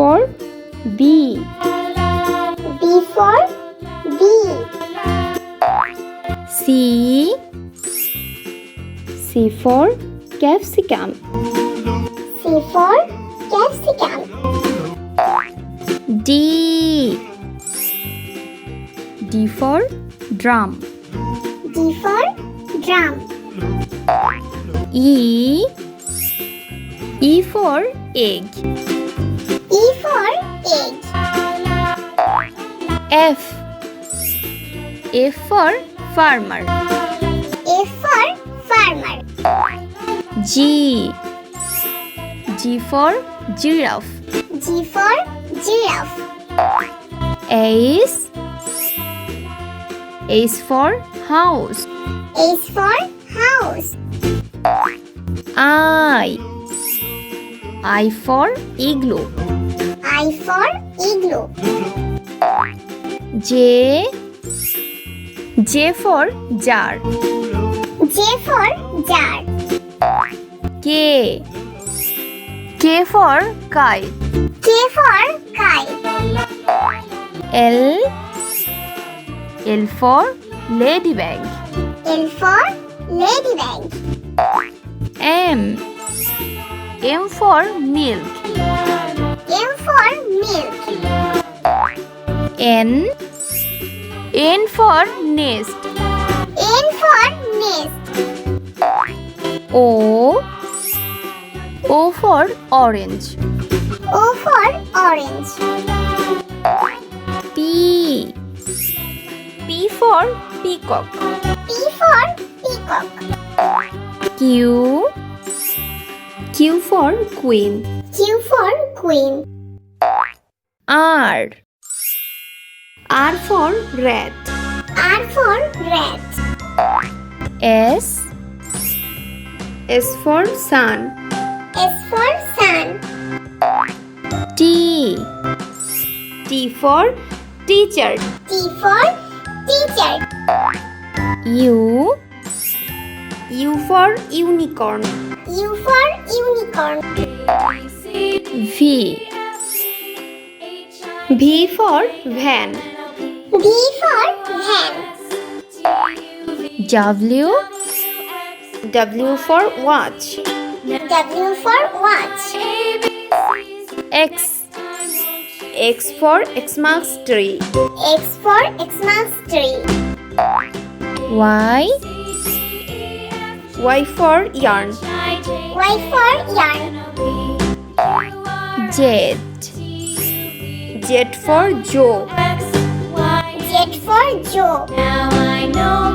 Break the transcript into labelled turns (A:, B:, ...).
A: for bee.
B: B for bee.
A: C for capsicum.
B: C for capsicum.
A: D for drum.
B: D for drum.
A: E for egg.
B: E for egg.
A: F for farmer.
B: F for farmer.
A: G for giraffe.
B: G for giraffe.
A: H for house.
B: H for house.
A: I for igloo.
B: I for igloo.
A: J for jar.
B: J for jar.
A: K for kite.
B: K for kite.
A: L for ladybug.
B: L for ladybug.
A: M for milk.
B: M for milk.
A: N for nest.
B: N for nest.
A: O for orange.
B: O for orange.
A: P for peacock.
B: P for peacock.
A: Q for queen.
B: Q for queen.
A: R for rat.
B: R for rat.
A: S for sun.
B: S for sun.
A: T for teacher.
B: T for teacher.
A: U for unicorn.
B: U for unicorn.
A: V for van.
B: V for van.
A: W for watch.
B: W for watch.
A: X for Xmas tree.
B: X for Xmas tree.
A: Y for yarn.
B: Y for yarn.
A: Z for Joe.
B: Z for Joe.
C: Now I know